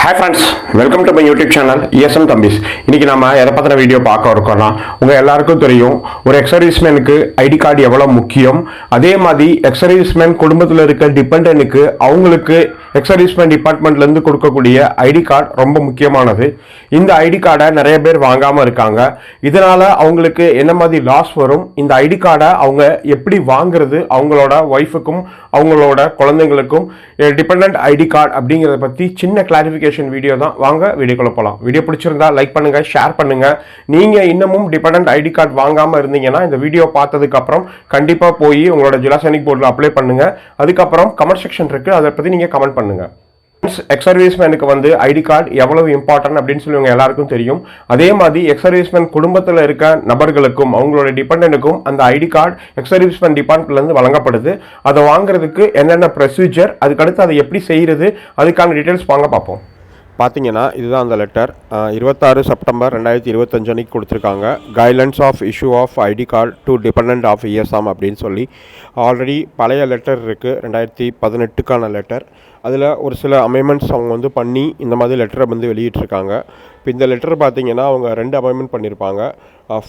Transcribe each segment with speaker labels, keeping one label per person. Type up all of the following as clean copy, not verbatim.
Speaker 1: Hi friends, welcome to my YouTube channel ESM தம்பிஸ். இன்றைக்கி நம்ம எதை பற்றின வீடியோ பார்க்க இருக்கோம்னா, உங்கள் எல்லாருக்கும் தெரியும் ஒரு எக்ஸர்வீஸ்மேனுக்கு ஐடி கார்டு எவ்வளோ முக்கியம். அதே மாதிரி எக்ஸர்வீஸ்மேன் குடும்பத்தில் இருக்க டிபெண்டனுக்கு அவங்களுக்கு எக்ஸர்வீஸ்மேன் டிபார்ட்மெண்ட்லேருந்து கொடுக்கக்கூடிய ஐடி கார்டு ரொம்ப முக்கியமானது. இந்த ஐடி கார்டை நிறைய பேர் வாங்காமல் இருக்காங்க. இதனால் அவங்களுக்கு என்ன மாதிரி லாஸ் வரும், இந்த ஐடி கார்டை அவங்க எப்படி வாங்குறது, அவங்களோட ஒய்ஃபுக்கும் அவங்களோட குழந்தைங்களுக்கும் டிபெண்டன்ட் ஐடி கார்டு அப்படிங்கிறத பற்றி சின்ன கிளாரிஃபிகேஷன் வீடியோ தான். வாங்க வீடியோக்குள்ள போகலாம். வீடியோ பிடிச்சிருந்தா லைக் பண்ணுங்க, ஷேர் பண்ணுங்க. நீங்க இன்னமும் டிபெண்டன்ட் ஐடி கார்டு வாங்காம இருந்தீங்கன்னா இந்த வீடியோ பார்த்ததுக்கு அப்புறம் கண்டிப்பா போய் உங்களோட ஜிலாசனிக் போர்டில் அப்ளை பண்ணுங்க. அதுக்கப்புறம் கமெண்ட் செக்ஷன் இருக்கு, அதை பத்தி நீங்க கமெண்ட் பண்ணுங்க. எக்ஸர்வீஸ்மேனுக்கு வந்து ஐடி கார்டு எவ்வளவு இம்பார்ட்டன்ட் அப்படின்னு சொல்லி எல்லாருக்கும் தெரியும். அதே மாதிரி எக்ஸர்வீஸ்மேன் குடும்பத்தில் இருக்க நபர்களுக்கும் அவங்களோட டிபெண்டனுக்கும் அந்த ஐடி கார்டு எக்ஸர்வீஸ்மேன் டிபார்ட்மெண்ட்லேருந்து வழங்கப்படுது. அதை வாங்குறதுக்கு என்னென்ன ப்ரொசீஜர், அதுக்கடுத்து அதை எப்படி செய்கிறது, அதுக்கான டீட்டெயில்ஸ் வாங்க பார்ப்போம். பார்த்தீங்கன்னா இதுதான் அந்த லெட்டர். 26 செப்டம்பர் 2025 அன்னைக்கு கொடுத்துருக்காங்க. Guidelines of issue of ID card to dependent of ESM அப்படின்னு சொல்லி. ஆல்ரெடி பழைய லெட்டர் இருக்குது, 2018க்கான லெட்டர். அதில் ஒரு சில அமெண்ட்மெண்ட்ஸ் அவங்க வந்து பண்ணி இந்த மாதிரி லெட்டரை வந்து வெளியிட்டிருக்காங்க. இப்போ இந்த லெட்டர் பார்த்தீங்கன்னா அவங்க 2 அமெண்ட்மெண்ட் பண்ணியிருப்பாங்க.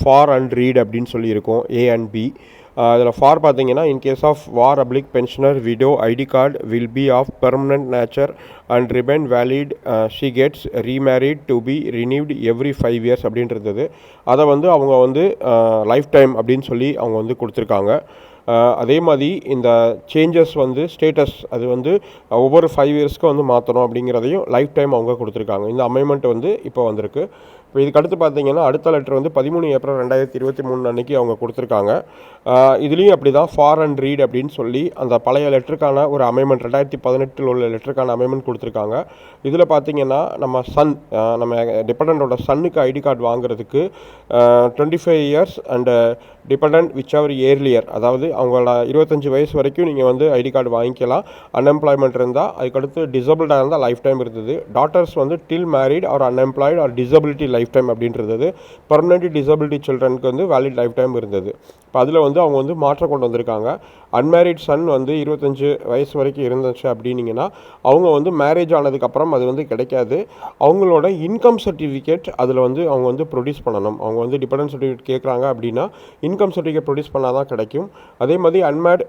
Speaker 1: ஃபார் அண்ட் ரீட் அப்படின்னு சொல்லி இருக்கும், A and B. அதில் ஃபார் பார்த்தீங்கன்னா, இன் கேஸ் ஆஃப் வார் அப்ளிக் pensioner widow ID card will be of permanent nature and remain valid she gets remarried to be renewed every 5 years அப்படின்றது. அதை வந்து அவங்க வந்து லைஃப் டைம் அப்படின்னு சொல்லி அவங்க வந்து கொடுத்துருக்காங்க. அதே மாதிரி இந்த சேஞ்சஸ் வந்து ஸ்டேட்டஸ் அது வந்து ஒவ்வொரு 5 yearsக்கு வந்து மாற்றணும் அப்படிங்கிறதையும் லைஃப் டைம் அவங்க கொடுத்துருக்காங்க. இந்த அமெண்ட்மெண்ட் வந்து இப்போ வந்திருக்கு. இப்போ இதுக்கடுத்து பார்த்தீங்கன்னா அடுத்த லெட்டர் வந்து 13 ஏப்ரல் 2023 அன்றைக்கி அவங்க கொடுத்துருக்காங்க. இதுலேயும் அப்படி தான் ஃபார் அண்ட் ரீட் அப்படின்னு சொல்லி அந்த பழைய லெட்டருக்கான ஒரு அமெண்ட்மெண்ட் 2018 உள்ள லெட்டருக்கான அமெண்ட்மெண்ட் கொடுத்துருக்காங்க. இதில் பார்த்தீங்கன்னா நம்ம டிபெண்டன்டோட சன்னுக்கு ஐடி கார்டு வாங்குறதுக்கு 25 years அண்டு டிபெண்டன்ட் விச் அவர் ஏர்லியர், அதாவது அவங்களோட 25 வயசு வரைக்கும் நீங்கள் வந்து ஐடி கார்டு வாங்கிக்கலாம். அன்எம்ப்ளாய்மெண்ட் இருந்தால், அதுக்கடுத்து டிசபிள்டாக இருந்தால் லைஃப் டைம் இருந்தது. டாட்டர்ஸ் வந்து till married or unemployed or disability life time அப்படின்றது. பர்மனெண்ட் டிசபிலிட்டி சில்ட்ரனுக்கு வந்து வேலிட் லைஃப் டைம் இருந்தது. இப்போ அதில் வந்து அவங்க வந்து மாற்றம் கொண்டு வந்திருக்காங்க. அன்மேரிட் சன் வந்து 25 வயசு வரைக்கும் இருந்துச்சு அப்படின்னீங்கன்னா அவங்க வந்து மேரேஜ் ஆனதுக்கப்புறம் அது வந்து கிடைக்காது. அவங்களோட இன்கம் சர்டிஃபிகேட் அதில் வந்து அவங்க வந்து ப்ரொடியூஸ் பண்ணணும். அவங்க வந்து டிபெண்டன்ட் சர்டிஃபிகேட் கேட்குறாங்க அப்படின்னா இன்கம் சர்டிஃபிகேட் ப்ரொடியூஸ் பண்ணால் தான் கிடைக்கும். அதே மாதிரி அன்மேட்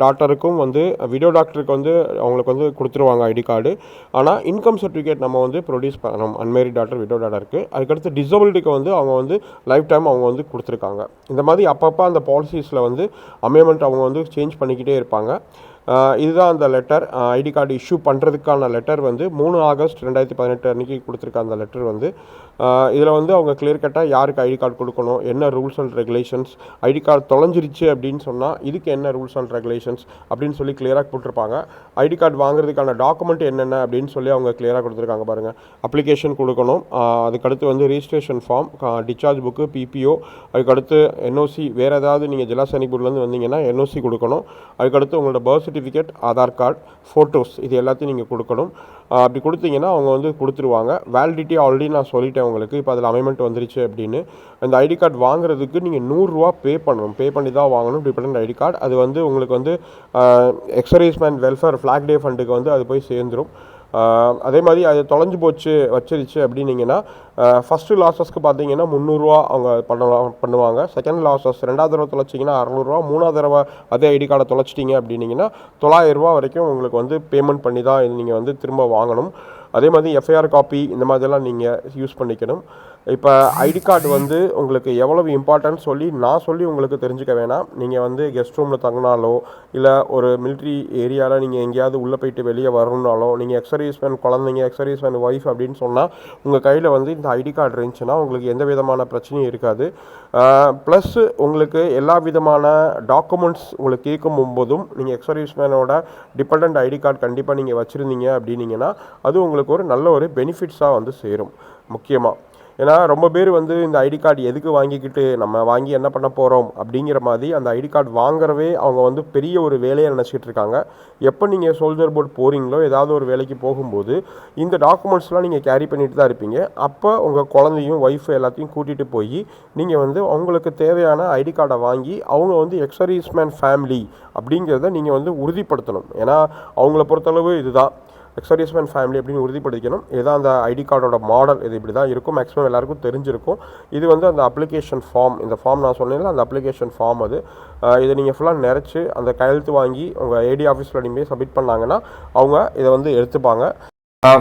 Speaker 1: டாட்டருக்கும் வந்து விடோ டாக்டருக்கு வந்து அவங்களுக்கு வந்து கொடுத்துருவாங்க ஐடி கார்டு. ஆனால் இன்கம் சர்டிஃபிகேட் நம்ம வந்து ப்ரொடியூஸ் பண்ணணும் அன்மேரிட் டாட்டர் விடோ டாட்டருக்கு. அதுக்கடுத்து டிசபிலிட்டிக்கு வந்து அவங்க வந்து லைஃப் டைம் அவங்க வந்து கொடுத்துருக்காங்க. இந்த மாதிரி அப்பப்போ அந்த பாலிசிஸில் வந்து அமெண்ட்மெண்ட் அவங்க வந்து சேஞ்ச் பண்ணிக்கிட்டே இருப்பாங்க. இதுதான் அந்த லெட்டர். ஐடி கார்டு இஷ்யூ பண்ணுறதுக்கான லெட்டர் வந்து 3 ஆகஸ்ட் 2018 அன்றைக்கி கொடுத்துருக்க அந்த லெட்டர் வந்து இதில் வந்து அவங்க கிளியர் கட்டாக யாருக்கு ஐடி கார்டு கொடுக்கணும், என்ன rules and regulations, ID card தொலைஞ்சிருச்சு அப்படின்னு சொன்னால் இதுக்கு என்ன ரூல்ஸ் அண்ட் ரெகுலேஷன்ஸ் அப்படின்னு சொல்லி கிளியராக போட்டிருப்பாங்க. ஐடி கார்டு வாங்குறதுக்கான டாக்குமெண்ட் என்னென்ன அப்படின்னு சொல்லி அவங்க கிளியராக கொடுத்துருக்காங்க பாருங்கள். அப்ளிகேஷன் கொடுக்கணும், அதுக்கடுத்து வந்து registration form, discharge book, PPO, அதுக்கடுத்து NOC, வேறு ஏதாவது நீங்கள் ஜிலாசனிக் போர்ட்லேருந்து வந்தீங்கன்னா NOC கொடுக்கணும். அதுக்கடுத்து உங்களோட birth certificate, Aadhaar card, photos, இது எல்லாத்தையும் நீங்கள் கொடுக்கணும். அப்படி கொடுத்தீங்கன்னா அவங்க வந்து கொடுத்துருவாங்க. வேலிடிட்டி ஆல்ரெடி நான் சொல்லிட்டேன் உங்களுக்கு. இப்போ அதில் அமெண்ட்மெண்ட் வந்துருச்சு அப்படின்னு. அந்த ஐடி கார்டு வாங்குறதுக்கு நீங்கள் 100 ரூபா பே பண்ணி தான் வாங்கணும் டிபெண்டன்ட் ஐடி கார்டு. அது வந்து உங்களுக்கு வந்து எக்ஸர்வீஸ்மேன் வெல்ஃபேர் ஃப்ளாக் டே ஃபண்டுக்கு வந்து அது போய் சேர்ந்துடும். அதே மாதிரி அது தொலைஞ்சு போச்சு வச்சிருச்சு அப்படின்னீங்கன்னா ஃபஸ்ட்டு லாஸஸ்க்கு பார்த்தீங்கன்னா 300 ரூபா அவங்க பண்ணுவாங்க. செகண்ட் லாஸஸ் 2வது தடவை தொலைச்சிங்கன்னா 600 ரூபா. 3வது தடவை அதே ஐடி கார்டை தொலைச்சிட்டிங்க அப்படின்னீங்கன்னா 900 ரூபா வரைக்கும் உங்களுக்கு வந்து பேமெண்ட் பண்ணி தான் இது நீங்கள் வந்து திரும்ப வாங்கணும். அதே மாதிரி FIR காப்பி இந்த மாதிரிலாம் நீங்கள் யூஸ் பண்ணிக்கணும். இப்போ ஐடி கார்டு வந்து உங்களுக்கு எவ்வளவு இம்பார்ட்டன்ட் நான் சொல்லி உங்களுக்கு தெரிஞ்சுக்க வேணாம். நீங்கள் வந்து கெஸ்ட் ரூமில் தங்கினாலோ இல்லை ஒரு மிலிட்ரி ஏரியாவில் நீங்கள் எங்கேயாவது உள்ளே போயிட்டு வெளியே வரணுன்னாலோ, நீங்கள் எக்ஸர்வீஸ்மேன் குழந்தைங்க, எக்ஸர்வீஸ்மேன் ஒய்ஃப் அப்படின்னு சொன்னால் உங்கள் கையில் வந்து இந்த ஐடி கார்டு இருந்துச்சுன்னா உங்களுக்கு எந்த விதமான பிரச்சனையும் இருக்காது. ப்ளஸ் உங்களுக்கு எல்லா விதமான டாக்குமெண்ட்ஸ் உங்களுக்கு கேட்கும் போதும் நீங்கள் எக்ஸர்வீஸ்மேனோட டிபெண்டன்ட் ஐடி கார்டு கண்டிப்பாக நீங்கள் வச்சுருந்தீங்க அப்படின்னீங்கன்னா அது உங்களுக்கு ஒரு நல்ல ஒரு பெனிஃபிட்ஸாக வந்து சேரும் முக்கியமாக. ஏன்னா ரொம்ப பேர் வந்து இந்த ஐடி கார்டு எதுக்கு வாங்கிக்கிட்டு நம்ம வாங்கி என்ன பண்ண போகிறோம் அப்படிங்கிற மாதிரி அந்த ஐடி கார்டு வாங்குறவே அவங்க வந்து பெரிய ஒரு வேலையை நினச்சிக்கிட்டு இருக்காங்க. எப்போ நீங்கள் சோல்ஜர் போர்ட் போகிறீங்களோ, ஏதாவது ஒரு வேலைக்கு போகும்போது இந்த டாக்குமெண்ட்ஸ்லாம் நீங்கள் கேரி பண்ணிட்டு தான் இருப்பீங்க. அப்போ உங்கள் குழந்தையும் ஒய்ஃபு எல்லாத்தையும் கூட்டிகிட்டு போய் நீங்கள் வந்து அவங்களுக்கு தேவையான ஐடி கார்டை வாங்கி அவங்க வந்து எக்ஸர்வீஸ்மேன் ஃபேமிலி அப்படிங்கிறத நீங்கள் வந்து உறுதிப்படுத்தணும். ஏன்னா அவங்கள பொறுத்தளவு இதுதான் எக்ஸர்வீஸ்மேன் ஃபேமிலி அப்படின்னு உறுதிப்படுத்திக்கணும். இதுதான் அந்த ஐடி கார்டோட மாடல். இது இப்படி தான் இருக்கும். மேக்ஸிமம் எல்லாருக்கும் தெரிஞ்சிருக்கும். இது வந்து அந்த அப்ளிகேஷன் ஃபார்ம், இந்த ஃபார்ம் நான் சொன்னேன்ல அந்த அப்ளிகேஷன் ஃபார்ம் அது. இதை நீங்கள் ஃபுல்லாக நிறச்சி அந்த கையெழுத்து வாங்கி உங்கள் ஏடி ஆஃபீஸில் நீங்கள் சப்மிட் பண்ணாங்கன்னா அவங்க இதை வந்து எடுத்துப்பாங்க.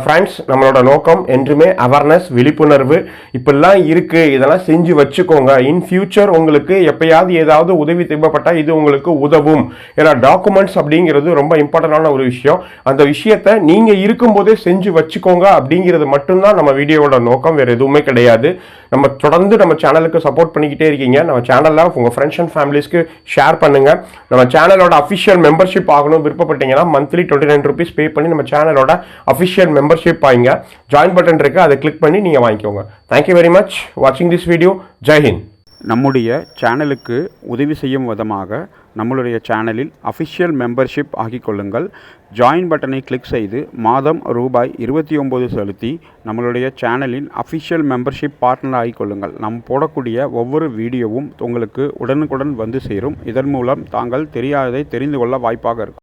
Speaker 1: ஃப்ரெண்ட்ஸ், நம்மளோட நோக்கம் என்றுமே அவேர்னஸ், விழிப்புணர்வு. இப்படிலாம் இருக்குது, இதெல்லாம் செஞ்சு வச்சுக்கோங்க. இன் ஃபியூச்சர் உங்களுக்கு எப்பயாவது ஏதாவது உதவி தேவைப்பட்டால் இது உங்களுக்கு உதவும். ஏன்னா டாக்குமெண்ட்ஸ் அப்படிங்கிறது ரொம்ப இம்பார்ட்டண்டான ஒரு விஷயம். அந்த விஷயத்தை நீங்கள் இருக்கும்போதே செஞ்சு வச்சுக்கோங்க அப்படிங்கிறது மட்டும்தான் நம்ம வீடியோவோட நோக்கம், வேறு எதுவுமே கிடையாது. நம்ம தொடர்ந்து நம்ம சேனலுக்கு சப்போர்ட் பண்ணிக்கிட்டே இருக்கீங்க. நம்ம சேனலில் உங்கள் ஃப்ரெண்ட்ஸ் அண்ட் ஃபேமிலிஸ்க்கு ஷேர் பண்ணுங்கள். நம்ம சேனலோட அஃபிஷியல் மெம்பர்ஷிப் ஆகணும் விருப்பப்பட்டீங்கன்னா மந்த்லி 29 rupees பே பண்ணி நம்ம சேனலோட அஃபிஷியல் மெம்பர்ஷிப் ஆகிங்க. ஜாயின் பட்டன் இருக்குது, அதை கிளிக் பண்ணி நீங்கள் வாங்கிக்கோங்க. தேங்க்யூ வெரி மச் வாட்சிங் திஸ் வீடியோ. ஜெய்ஹிந்த்.
Speaker 2: நம்முடைய சேனலுக்கு உதவி செய்யும் விதமாக நம்மளுடைய சேனலில் அஃபிஷியல் மெம்பர்ஷிப் ஆகிக்கொள்ளுங்கள். ஜாயின் பட்டனை கிளிக் செய்து மாதம் ரூபாய் 29 செலுத்தி நம்மளுடைய சேனலின் அஃபிஷியல் மெம்பர்ஷிப் பார்ட்னர் ஆகிக்கொள்ளுங்கள். நாம் போடக்கூடிய ஒவ்வொரு வீடியோவும் உங்களுக்கு உடனுக்குடன் வந்து சேரும். இதன் மூலம் தாங்கள் தெரியாததை தெரிந்து கொள்ள வாய்ப்பாக இருக்கும்.